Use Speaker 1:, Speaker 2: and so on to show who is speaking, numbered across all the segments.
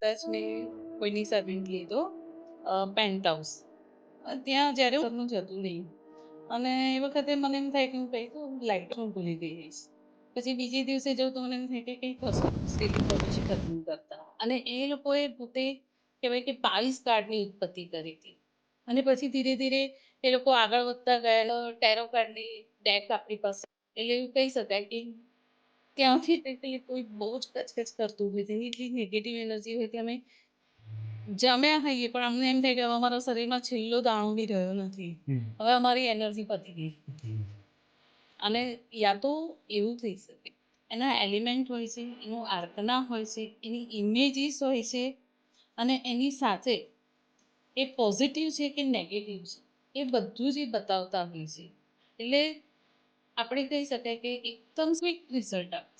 Speaker 1: કદાચ મેં કોઈની સર્વિંગ લીધો પેન્ટ હાઉસ ત્યાં જ્યારે ઘરનું જતું નહીં અને એ વખતે મને એમ થાય કે હું કંઈ તો લાઇટ હું ભૂલી ગઈ હઈશ. પછી બીજે દિવસે જાઉં તો મને એમ થાય કે કંઈક વસ્તુ ડિલિવરી છે ઘરનું કરતા અને એ લોકોએ પોતે કહેવાય કે 22 કાર્ડની ઉત્પત્તિ કરી હતી અને પછી ધીરે ધીરે એ લોકો આગળ વધતા ગયા. ટેરો કાર્ડની ડેક આપણી પાસે એટલે એવું કહી શકાય કે ત્યાંથી તે કોઈ બહુ જ કચકચ કરતું હોય તેની એટલી નેગેટિવ એનર્જી હોય કે અમે જમ્યા હોઈએ પણ અમને એમ થાય કે હવે અમારા શરીરમાં છેલ્લો દાણો બી રહ્યો નથી, હવે અમારી એનર્જી પતી ગઈ. અને યા તો એવું થઈ શકે એના એલિમેન્ટ હોય છે, એનું આર્કના હોય છે, એની ઇમેજીસ હોય છે અને એની સાથે એ પોઝિટિવ છે કે નેગેટિવ છે એ બધું જ એ બતાવતા હોય છે. એટલે આપણે કહી શકાય કે એકદમ ક્વિક રિઝલ્ટ આવે.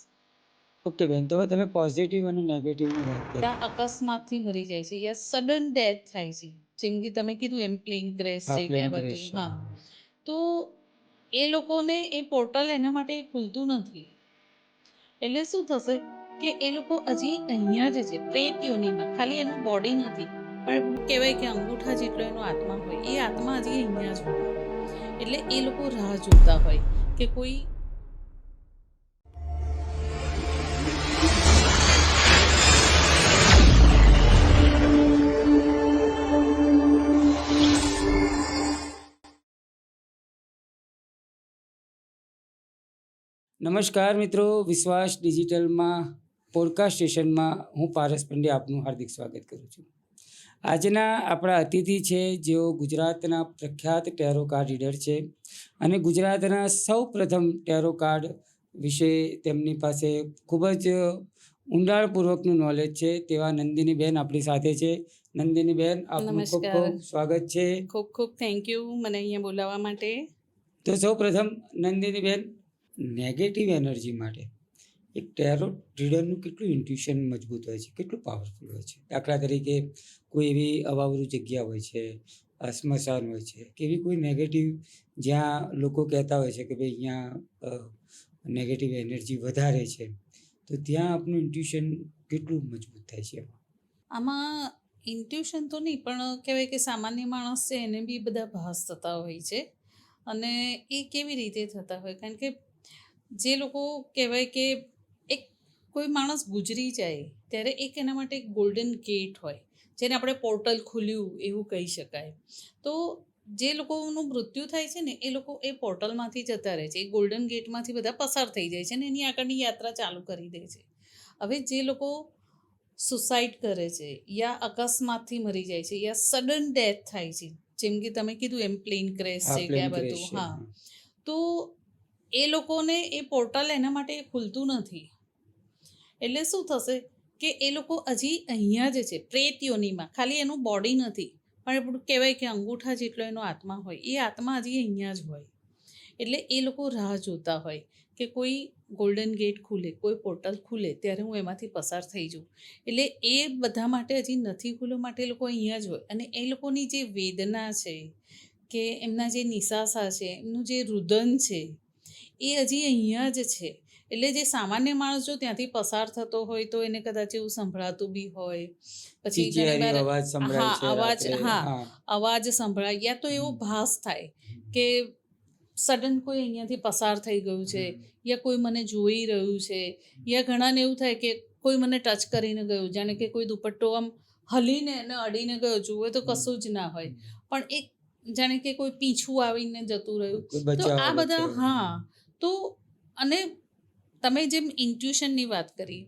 Speaker 2: ઓકે બેન, તો તમે પોઝિટિવ અને નેગેટિવની વાત કરી.
Speaker 1: ત્યાં અકસ્માતથી મરી જાય છે યા સડન ડેથ થાય છે, જેમ કે તમે કીધું એમ પ્લેન ક્રેશ છે કે આ બધું. હા, તો એ લોકોને એ પોર્ટલ એના માટે ખુલતું નથી. એટલે શું થશે કે એ લોકો હજી અહીંયા જ છે પ્રેત યોનિમાં, ખાલી એનું બોડી નથી પણ કહેવાય કે અંગૂઠા જેટલો એનો આત્મા હોય, એ આત્મા હજી અહીંયા જ હોય. એટલે એ લોકો રાહ જોતા હોય કે કોઈ
Speaker 2: નમસ્કાર મિત્રો, વિશ્વાસ ડિજિટલમાં પોડકાસ્ટ સ્ટેશનમાં હું પારસ પંડ્યા આપનું હાર્દિક સ્વાગત કરું છું. આજના આપણા અતિથિ છે જેઓ ગુજરાતના પ્રખ્યાત ટેરો કાર્ડ રીડર છે અને ગુજરાતના સૌ પ્રથમ ટેરો કાર્ડ વિશે તેમની પાસે ખૂબ જ ઊંડાણપૂર્વકનું નોલેજ છે તેવા નંદિનીબેન આપણી સાથે છે. નંદિનીબેન, આપનું ખૂબ ખૂબ સ્વાગત છે.
Speaker 1: ખૂબ ખૂબ થેન્ક યુ મને અહીંયા બોલાવવા માટે.
Speaker 2: તો સૌ પ્રથમ નંદિનીબેન, નેગેટિવ એનર્જી માટે એક ટેરો રીડરનું કેટલું ઇન્ટ્યુશન મજબૂત હોય છે, કેટલું પાવરફુલ હોય છે? દાખલા તરીકે કોઈ એવી અવાવરું જગ્યા હોય છે, સ્મશાન હોય છે કે એવી કોઈ નેગેટિવ જ્યાં લોકો કહેતા હોય છે કે ભાઈ અહીંયા નેગેટિવ એનર્જી વધારે છે, તો ત્યાં આપનું ઇન્ટ્યુશન કેટલું મજબૂત થાય છે?
Speaker 1: આમાં ઇન્ટ્યુશન તો નહીં પણ કહેવાય કે સામાન્ય માણસ છે એને બી બધા ભાસ થતા હોય છે. અને એ કેવી રીતે થતા હોય, કારણ કે જે લોકો કહેવાય કે એક કોઈ માણસ ગુજરી જાય ત્યારે એક એના માટે એક ગોલ્ડન ગેટ હોય જેને આપણે પોર્ટલ ખુલ્યું એવું કહી શકાય. તો જે લોકોનું મૃત્યુ થાય છે ને એ લોકો એ પોર્ટલમાંથી જતા રહે છે, એ ગોલ્ડન ગેટમાંથી બધા પસાર થઈ જાય છે ને એની આગળની યાત્રા ચાલુ કરી દે છે. હવે જે લોકો સુસાઇડ કરે છે યા અકસ્માતથી મરી જાય છે યા સડન ડેથ થાય છે, જેમ કે તમે કીધું એમ પ્લેન ક્રેશ છે કે આ બધું. હા, તો એ લોકોને એ પોર્ટલ એના માટે ખુલતું નથી. એટલે શું થશે કે એ લોકો હજી અહીંયા જ છે પ્રેત યોનિમાં, ખાલી એનું બોડી નથી પણ કહેવાય કે અંગૂઠા જેટલો એનો આત્મા હોય, એ આત્મા હજી અહીંયા જ હોય. એટલે એ લોકો રાહ જોતા હોય કે કોઈ ગોલ્ડન ગેટ ખુલે, કોઈ પોર્ટલ ખુલે ત્યારે હું એમાંથી પસાર થઈ જાઉં. એટલે એ બધા માટે હજી નથી ખુલ્યો માટે એ લોકો અહીંયા જ હોય. અને એ લોકોની જે વેદના છે કે એમના જે નિસાસા છે, એમનું જે રુદન છે એ હજી અહીંયા જ છે. એટલે જે સામાન્ય માણસ જો ત્યાંથી પસાર થતો હોય તો એને કદાચ એવું સંભળાતું બી હોય, પછી ઘણીવાર અવાજ સંભળાય યા તો એવો ભાસ થાય કે સડન કોઈ અહીંયાથી પસાર થઈ ગયું છે યા કોઈ મને જોઈ રહ્યું છે, યા ઘણાને એવું થાય કે કોઈ મને ટચ કરીને ગયું, જાણે કે કોઈ દુપટ્ટો આમ હલીને અને અડીને ગયો, જુએ તો કશું જ ના હોય પણ એક જાણે કે કોઈ પીછું આવીને જતું રહ્યું. તો આ બધા હા, તો અને તમે જેમ ઇન્ટ્યુશનની વાત કરી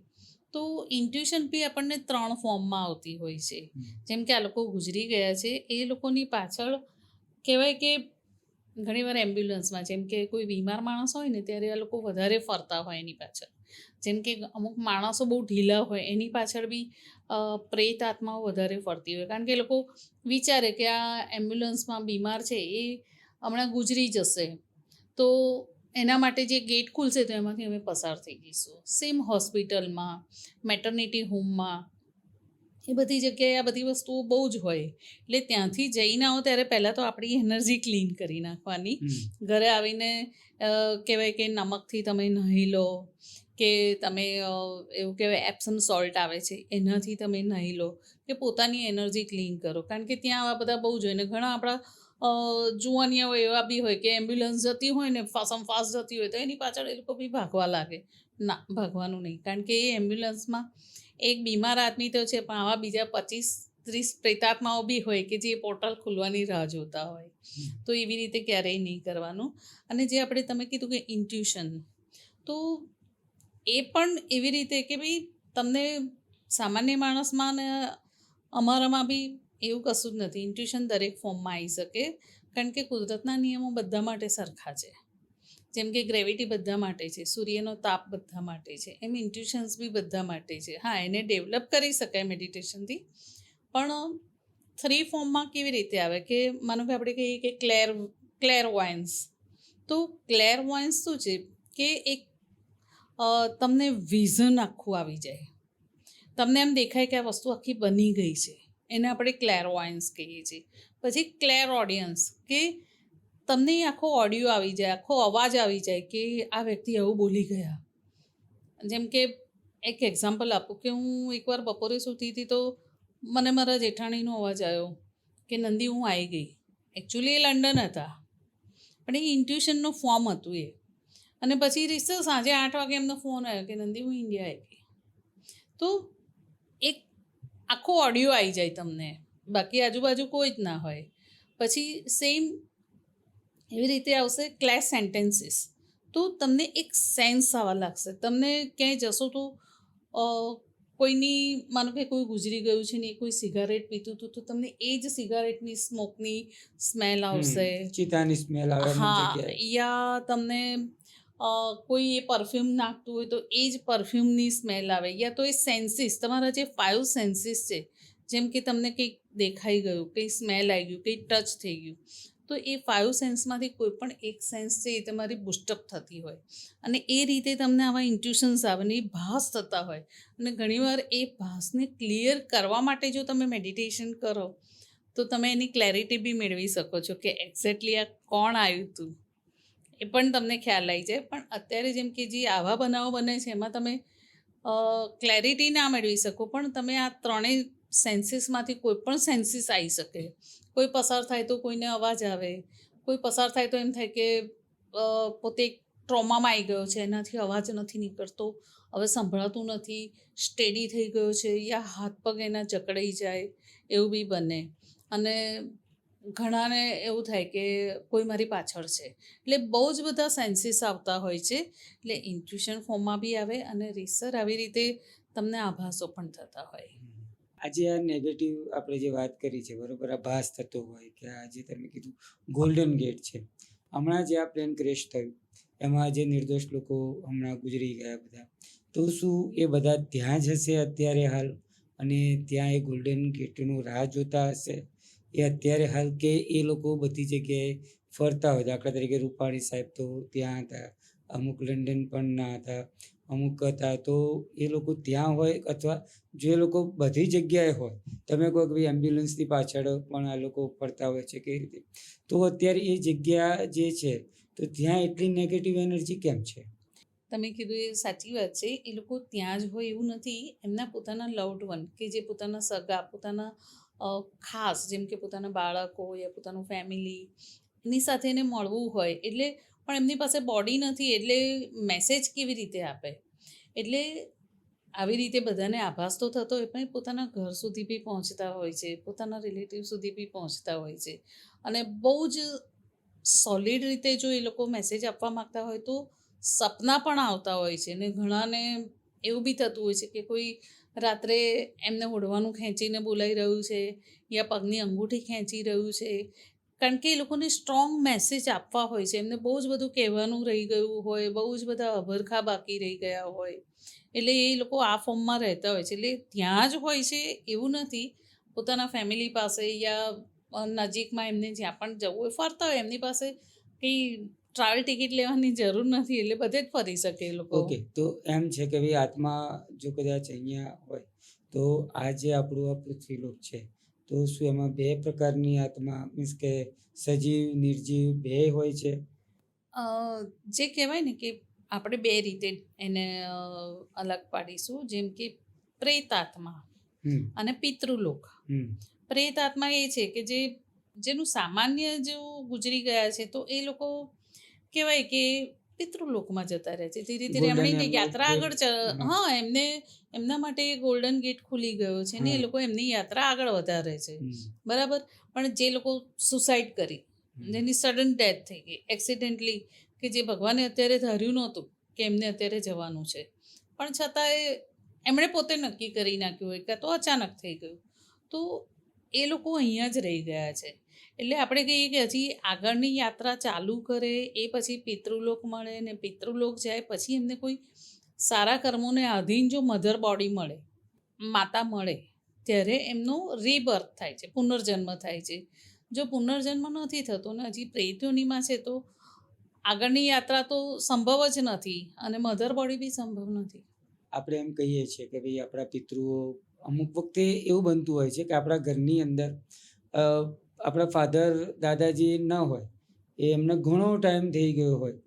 Speaker 1: તો ઇન્ટ્યુશન બી આપણને 3 ફોર્મમાં આવતી હોય છે. જેમ કે આ લોકો ગુજરી ગયા છે એ લોકોની પાછળ કહેવાય કે ઘણીવાર એમ્બ્યુલન્સમાં, જેમ કે કોઈ બીમાર માણસ હોય ને ત્યારે આ લોકો વધારે ફરતા હોય એની પાછળ. જેમ કે અમુક માણસો બહુ ઢીલા હોય એની પાછળ બી પ્રેત આત્માઓ વધારે ફરતી હોય, કારણ કે એ લોકો વિચારે કે આ એમ્બ્યુલન્સમાં બીમાર છે એ હમણાં ગુજરી જશે તો એના માટે જે ગેટ ખુલશે તો એમાંથી અમે પસાર થઈ જઈશું. સેમ હોસ્પિટલમાં, મેટર્નિટી હોમમાં એ બધી જગ્યાએ આ બધી વસ્તુઓ બહુ જ હોય. એટલે ત્યાંથી જઈને આવો ત્યારે પહેલાં તો આપણી એનર્જી ક્લીન કરી નાખવાની. ઘરે આવીને કહેવાય કે નમકથી તમે નાહી લો, કે તમે એવું કહેવાય એપ્સમ સોલ્ટ આવે છે એનાથી તમે નાહી લો, કે પોતાની એનર્જી ક્લીન કરો. કારણ કે ત્યાં આવા બધા બહુ જ હોય ને ઘણા આપણા જુવાનિયાઓ એવા બી હોય કે એમ્બ્યુલન્સ જતી હોય ને ફાસ્ટ જતી હોય તો એની પાછળ એ લોકો બી ભાગવા લાગે. ના, ભાગવાનું નહીં. કારણ કે એ એમ્બ્યુલન્સમાં એક બીમાર આદમી તો છે પણ આવા બીજા 25-30 પ્રેતાત્માઓ બી હોય કે જે પોર્ટલ ખુલવાની રાહ જોતા હોય. તો એવી રીતે ક્યારેય નહીં કરવાનું. અને જે આપણે તમે કીધું કે ઇન્ટ્યુશન, તો એ પણ એવી રીતે કે ભાઈ તમને સામાન્ય માણસમાં ને અમારામાં બી એવું કશું જ નથી. ઇન્ટ્યુશન દરેક ફોર્મમાં આવી શકે. કારણ કે કુદરતના નિયમો બધા માટે સરખા છે. જેમ કે ગ્રેવિટી બધા માટે છે, સૂર્યનો તાપ બધા માટે છે, એમ ઇન્ટ્યુશન્સ બી બધા માટે છે. હા, એને ડેવલપ કરી શકાય મેડિટેશનથી, પણ 3 ફોર્મમાં કેવી રીતે આવે કે માનો કે આપણે કહીએ કે ક્લેરવોયન્સ. તો ક્લેરવોયન્સ શું છે કે એક તમને વિઝન આખું આવી જાય. તમને એમ દેખાય કે આ વસ્તુ આખી બની ગઈ છે, એને આપણે ક્લેરવોયન્સ કહીએ છીએ. પછી ક્લેર ઓડિયન્સ, કે તમને આખો ઓડિયો આવી જાય, આખો અવાજ આવી જાય કે આ વ્યક્તિ આવું બોલી ગયા. જેમ કે એક એક્ઝામ્પલ આપું કે હું એકવાર બપોરે સૂતી હતી તો મને મારા જેઠાણીનો અવાજ આવ્યો કે નંદી હું આવી ગઈ. એકચ્યુઅલી એ લંડન હતા પણ એ ઇન્ટ્યુશનનું ફોર્મ હતું એ. અને પછી સાંજે 8 વાગે એમનો ફોન આવ્યો કે નંદી હું ઇન્ડિયા આવી ગઈ. તો એક આખો ઓડિયો આવી જાય તમને, બાકી આજુબાજુ કોઈ જ ના હોય. પછી સેમ એવી રીતે આવશે ક્લેશ સેન્ટેન્સીસ. તો તમને એક સેન્સ આવવા લાગશે. તમને ક્યાંય જશો તો કોઈની માનો કે કોઈ ગુજરી ગયું છે ને એ કોઈ સિગારેટ પીતું હતું તો તમને એ જ સિગારેટની સ્મોકની સ્મેલ આવશે.
Speaker 2: ચિતાની સ્મેલ આવે અમુક
Speaker 1: હા,
Speaker 2: જગ્યાએ.
Speaker 1: યા તમને કોઈ એ પરફ્યુમ નાખતું હોય તો એ જ પરફ્યુમની સ્મેલ આવે. યા તો એ સેન્સીસ, તમારા જે 5 સેન્સીસ છે, જેમ કે તમને કંઈક દેખાઈ ગયું, કંઈ સ્મેલ આવી ગયું, કંઈ ટચ થઈ ગયું, તો એ 5 સેન્સમાંથી કોઈ પણ એક સેન્સ છે એ તમારી બુસ્ટઅપ થતી હોય. અને એ રીતે તમને આવા ઇન્ટ્યુશન્સ આવે ને એ ભાસ થતા હોય. અને ઘણીવાર એ ભાસને ક્લિયર કરવા માટે જો તમે મેડિટેશન કરો તો તમે એની ક્લેરિટી બી મેળવી શકો છો કે એક્ઝેક્ટલી આ કોણ આવ્યું હતું એ પણ તમને ખ્યાલ આવી જાય. પણ અત્યારે જેમ કે જે આવા બનાવો બને છે એમાં તમે ક્લેરિટી ના મેળવી શકો, પણ તમે આ ત્રણેય સેન્સીસમાંથી કોઈ પણ સેન્સીસ આવી શકે. કોઈ પસાર થાય તો કોઈને અવાજ આવે, કોઈ પસાર થાય તો એમ થાય કે પોતે ટ્રોમામાં આવી ગયો છે, એનાથી અવાજ નથી નીકળતો, હવે સંભળાતું નથી, સ્ટેડી થઈ ગયો છે, યા હાથ પગ એના જકડાઈ જાય, એવું બી બને. અને ઘણાને એવું થાય કે કોઈ મારી પાછળ છે. એટલે બહુ જ બધા સેન્સીસ આવતા હોય છે. એટલે ઇન્ટ્યુશન ફોર્મમાં બી આવે અને રીસર આવી રીતે તમને આભાસો પણ થતા હોય.
Speaker 2: આજે આ નેગેટિવ આપણે જે વાત કરી છે બરોબર, આ ભાસ થતો હોય કે આ જે તમે કીધું ગોલ્ડન ગેટ છે, હમણાં જે આ પ્લેન ક્રેશ થયું એમાં જે નિર્દોષ લોકો હમણાં ગુજરી ગયા બધા, તો શું એ બધા ત્યાં જ હશે અત્યારે હાલ અને ત્યાં એ ગોલ્ડન ગેટનું રાહ જોતા હશે એ અત્યારે હાલ, કે એ લોકો બધી જગ્યાએ ફરતા હોય? દાખલા તરીકે રૂપાણી સાહેબ તો ત્યાં હતા, અમુક લંડન પણ ના હતા, અમુક હતા, તો એ લોકો ત્યાં હોય અથવા જે લોકો બધી જગ્યાએ હોય, તમે કહો કે ભાઈ એમ્બ્યુલન્સની પાછળ પણ આ લોકો ફરતા હોય છે કઈ રીતે, તો અત્યારે એ જગ્યા જે છે તો ત્યાં એટલી નેગેટિવ એનર્જી કેમ છે?
Speaker 1: તમે કીધું એ સાચી વાત છે. એ લોકો ત્યાં જ હોય એવું નથી. એમના પોતાના લવ્ડ વન, કે જે પોતાના સગા, પોતાના ખાસ, જેમ કે પોતાના બાળકો યા પોતાનું ફેમિલી, એની સાથે એને મળવું હોય એટલે પણ એમની પાસે બોડી નથી, એટલે મેસેજ કેવી રીતે આપે? એટલે આવી રીતે બધાને આભાસ તો થતો હોય પણ પોતાના ઘર સુધી બી પહોંચતા હોય છે, પોતાના રિલેટિવ સુધી બી પહોંચતા હોય છે. અને બહુ જ સોલિડ રીતે જો એ લોકો મેસેજ આપવા માગતા હોય તો સપના પણ આવતા હોય છે. ને ઘણાને એવું બી થતું હોય છે કે કોઈ રાત્રે એમને ઓઢવાનું ખેંચીને બોલાવી રહ્યું છે યા પગની અંગૂઠી ખેંચી રહ્યું છે. કારણ કે એ લોકોને સ્ટ્રોંગ મેસેજ આપવા હોય છે. એમને બહુ જ બધું કહેવાનું રહી ગયું હોય, બહુ જ બધા અભરખા બાકી રહી ગયા હોય, એટલે એ લોકો આ ફોર્મમાં રહેતા હોય છે. એટલે ત્યાં જ હોય છે એવું નથી. પોતાના ફેમિલી પાસે યા નજીકમાં એમને જ્યાં પણ જવું હોય ફરતા હોય. એમની પાસે કંઈ ટ્રાવેલ ટિકિટ લેવાની જરૂર નથી, એટલે બધે જ ફરી શકે એ લોકો.
Speaker 2: ઓકે, તો એમ છે કે ભાઈ આત્મા જો કદાચ અહીંયા હોય તો આ જે આપણું આ પૃથ્વીલોક છે, તો શું એમાં બે પ્રકારની આત્મા મીન્સ કે સજીવ નિર્જીવ બે હોય છે?
Speaker 1: અ, જે કહેવાય ને કે આપણે બે રીતે એને અલગ પાડીશું, જેમ કે પ્રેત આત્મા
Speaker 2: હમ
Speaker 1: અને પિતૃલોક.
Speaker 2: હમ
Speaker 1: પ્રેત આત્મા એ છે કે જેનું સામાન્ય જો ગુજરી ગયા છે, તો એ લોકો કહેવાય કે પિતૃલોકમાં જતા રહે છે. ધીરે ધીરે
Speaker 2: ગોલ્ડન
Speaker 1: એમની
Speaker 2: એમનો
Speaker 1: યાત્રા
Speaker 2: ગેટ.
Speaker 1: આગળ
Speaker 2: હા.
Speaker 1: હા, એમના માટે ગોલ્ડન ગેટ ખુલી ગયો છે ને એ
Speaker 2: હા.
Speaker 1: લોકો એમની યાત્રા આગળ વધારે છે.
Speaker 2: હમ.
Speaker 1: બરાબર. પણ જે લોકો સુસાઇડ કરી, જેની સડન ડેથ થઈ ગઈ એક્સિડેન્ટલી, કે જે ભગવાને અત્યારે ધાર્યું નહોતું કે એમને અત્યારે જવાનું છે, પણ છતાંય એમણે પોતે નક્કી કરી નાખ્યું હોય, કાં તો અચાનક થઈ ગયું, તો એ લોકો અહીંયા જ રહી ગયા છે. એટલે આપણે કહીએ કે હજી આગળની યાત્રા ચાલુ કરે, એ પછી પિતૃલોક મળે, ને પિતૃલોક જાય પછી એમને કોઈ સારા કર્મોને આધીન જો મધર બોડી મળે, માતા મળે, ત્યારે એમનું રીબર્થ થાય છે, પુનર્જન્મ થાય છે. જો પુનર્જન્મ નથી થતો ને હજી પ્રેતયોનીમાં છે, તો આગળની યાત્રા તો સંભવ જ નથી, અને મધર બોડી બી સંભવ નથી.
Speaker 2: આપણે એમ કહીએ છીએ કે ભાઈ આપણા પિતૃઓ અમુક વખતે એવું બનતું હોય છે કે આપણા ઘરની અંદર અ, આપણા ફાધર દાદાજી ન હોય, એ એમને ઘણો ટાઈમ થઈ ગયો હોય,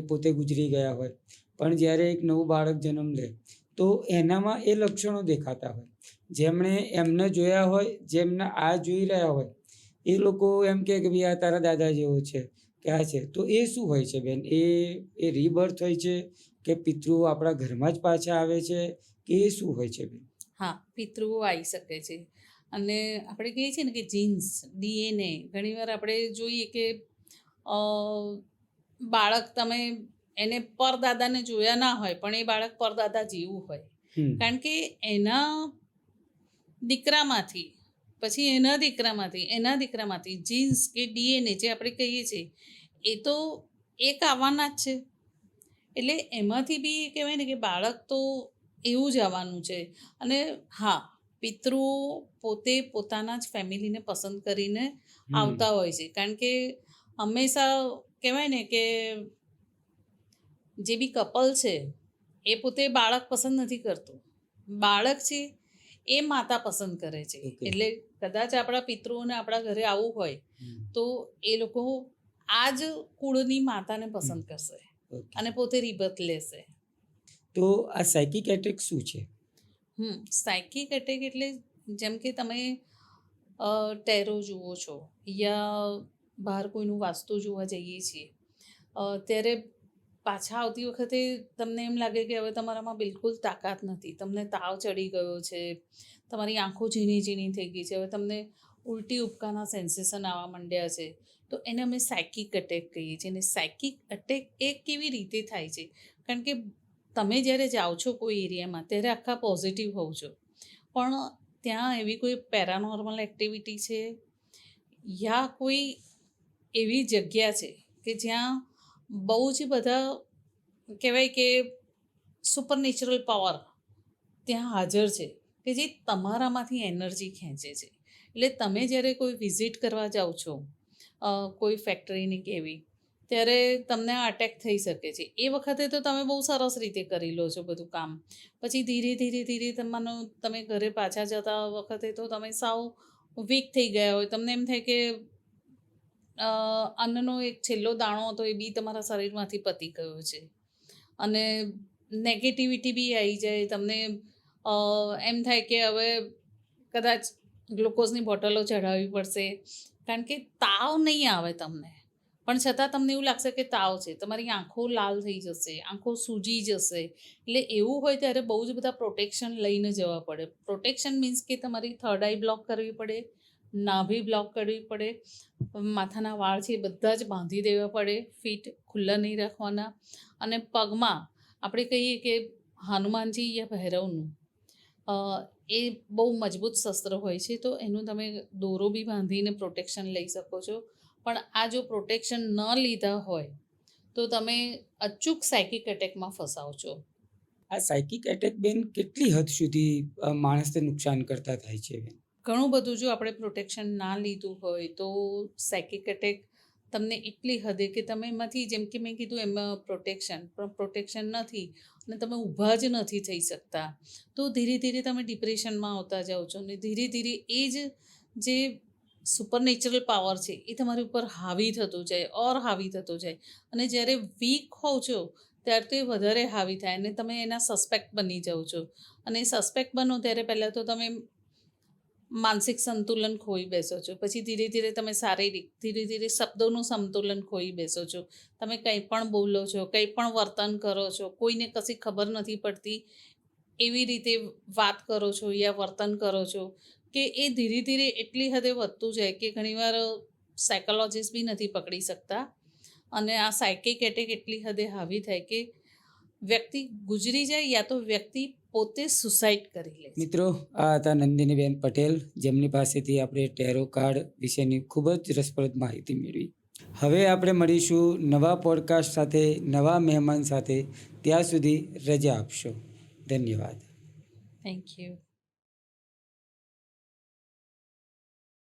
Speaker 2: પોતે ગુજરી ગયા હોય, પણ જ્યારે એક નવું બાળક જન્મ લે તો એનામાં એ લક્ષણો દેખાતા હોય. જેમણે એમને જોયા હોય, જેમને આ જોઈ રહ્યા હોય, એ લોકો એમ કહે કે ભાઈ આ તારા દાદા જેવો છે કે આ છે. તો એ શું હોય છે બેન? એ રીબર્થ હોય છે કે પિતૃઓ આપણા ઘરમાં જ પાછા આવે છે કે એ શું હોય છે બેન?
Speaker 1: હા, પિતૃઓ આવી શકે છે. અને આપણે કહીએ છીએ ને કે જીન્સ, ડીએનએ, ઘણીવાર આપણે જોઈએ કે અ, બાળક તમે એને પરદાદાને જોયા ના હોય, પણ એ બાળક પરદાદા જેવું હોય,
Speaker 2: હમ
Speaker 1: કારણ કે એના દીકરામાંથી, પછી એના દીકરામાંથી, એના દીકરામાંથી જીન્સ કે ડીએનએ જે આપણે કહીએ છીએ, એ તો એક આવવાના જ છે. એટલે એમાંથી બી કહેવાય ને કે બાળક તો એવું જ આવવાનું છે. અને હા, પિતૃઓ પોતે પોતાના જ ફેમિલીને પસંદ કરીને આવતા હોય છે, કારણ કે હંમેશા કહેવાય ને કે જે બી કપલ છે એ પોતે બાળક પસંદ નથી કરતું, બાળક છે એ માતા પસંદ કરે છે.
Speaker 2: Okay.
Speaker 1: એટલે કદાચ આપણા પિતૃઓને આપણા ઘરે આવવું હોય
Speaker 2: હમ.
Speaker 1: તો એ લોકો આ જ કુળની માતાને પસંદ કરશે
Speaker 2: Okay.
Speaker 1: અને પોતે રીબર્થ લેશે.
Speaker 2: તો આ સાયકિક એટેક શું છે?
Speaker 1: સાયકિક એટેક એટલે જેમ કે તમે ટેરો જુઓ છો, યા બહાર કોઈનું વાસ્તુ જોવા જઈએ છીએ, ત્યારે પાછા આવતી વખતે તમને એમ લાગે કે હવે તમારામાં બિલકુલ તાકાત નથી, તમને તાવ ચડી ગયો છે, તમારી આંખો ઝીણી ઝીણી થઈ ગઈ છે, હવે તમને ઉલટી ઉપકાના સેન્સેશન આવવા માંડ્યા છે, તો એને અમે સાયકિક એટેક કહીએ છીએ. અને સાયકિક એટેક એ કેવી રીતે થાય છે? કારણ કે તમે જ્યારે જાઓ છો કોઈ એરિયામાં, ત્યારે આખા પોઝિટિવ હોવ છો, પણ ત્યાં એવી કોઈ પેરાનોર્મલ એક્ટિવિટી છે, યા કોઈ એવી જગ્યા છે કે જ્યાં બહુ જ બધા કહેવાય કે સુપરનેચરલ પાવર ત્યાં હાજર છે, કે જે તમારામાંથી એનર્જી ખેંચે છે. એટલે તમે જ્યારે કોઈ વિઝિટ કરવા જાઓ છો કોઈ ફેક્ટરીની કે એવી, ત્યારે તમને આ અટેક થઈ શકે છે. એ વખતે તો તમે બહુ સરસ રીતે કરી લો છો બધું કામ, પછી ધીરે ધીરે ધીરે તમે ઘરે પાછા જતા વખતે તો તમે સાવ વીક થઈ ગયા હોય, તમને એમ થાય કે અન્નનો એક છેલ્લો દાણો હતો એ બી તમારા શરીરમાંથી પતી ગયો છે. અને નેગેટિવિટી બી આવી જાય, તમને એમ થાય કે હવે કદાચ ગ્લુકોઝની બોટલો ચઢાવવી પડશે, કારણ કે તાવ નહીં આવે તમને, પણ છતાં તમને એવું લાગશે કે તાવ છે, તમારી આંખો લાલ થઈ જશે, આંખો સૂજી જશે. એટલે એવું હોય ત્યારે બહુ જ બધા પ્રોટેક્શન લઈને જવા પડે. પ્રોટેક્શન મીન્સ કે તમારી થર્ડ આઈ બ્લોક કરવી પડે, નાભી બ્લોક કરવી પડે, માથાના વાળ છે એ બધા જ બાંધી દેવા પડે, ફીટ ખુલ્લા નહીં રાખવાના, અને પગમાં આપણે કહીએ કે હનુમાનજી યા ભૈરવનું એ બહુ મજબૂત શસ્ત્ર હોય છે, તો એનું તમે દોરો બી બાંધીને પ્રોટેક્શન લઈ શકો છો. પણ આ જો પ્રોટેક્શન ન લીધા હોય તો તમે અચૂક સાયકિક એટેકમાં ફસાવો છો.
Speaker 2: આ સાયકિક એટેક બેન કેટલી હદ સુધી માણસને નુકસાન કરતા થાય છે બેન?
Speaker 1: ઘણું બધું જો આપણે પ્રોટેક્શન ના લીધું હોય તો સાયકિક એટેક તમને એટલી હદે કે તમે એમાંથી જેમ કે મેં કીધું એમાં પ્રોટેક્શન નથી અને તમે ઊભા જ નથી થઈ શકતા, તો ધીરે ધીરે તમે ડિપ્રેશનમાં આવતા જાઓ છો અને ધીરે ધીરે એ જ જે સુપરનેચરલ પાવર છે એ તમારી ઉપર હાવી થતું જાય અને જ્યારે વીક હોવ છો ત્યારે તો એ વધારે હાવી થાય અને તમે એના સસ્પેક્ટ બની જાઓ છો અને સસ્પેક્ટ બનો ત્યારે પહેલાં તો તમે માનસિક સંતુલન ખોઈ બેસો છો, પછી ધીરે ધીરે તમે શારીરિક, ધીરે ધીરે શબ્દોનું સંતુલન ખોઈ બેસો છો, તમે કંઈ પણ બોલો છો, કંઈ પણ વર્તન કરો છો, કોઈને કશી ખબર નથી પડતી એવી રીતે વાત કરો છો યા વર્તન કરો છો કે એ ધીરે ધીરે એટલી હદે વધતું જાય કે ઘણીવાર સાયકોલોજીસ્ટ બી નથી પકડી શકતા અને આ સાયકિક એટેક એટલી હદે હાવી થાય કે વ્યક્તિ ગુજરી જાય યા તો વ્યક્તિ પોતે સુસાઇડ કરી લે છે.
Speaker 2: મિત્રો, આ હતા નંદિનીબેન પટેલ, જેમની પાસેથી આપણે ટેરો કાર્ડ વિશેની ખૂબ જ રસપ્રદ માહિતી મેળવી. હવે આપણે મળીશું નવા પોડકાસ્ટ સાથે, નવા મહેમાન સાથે. ત્યાં સુધી રજા આપશો. ધન્યવાદ.
Speaker 1: Thank you.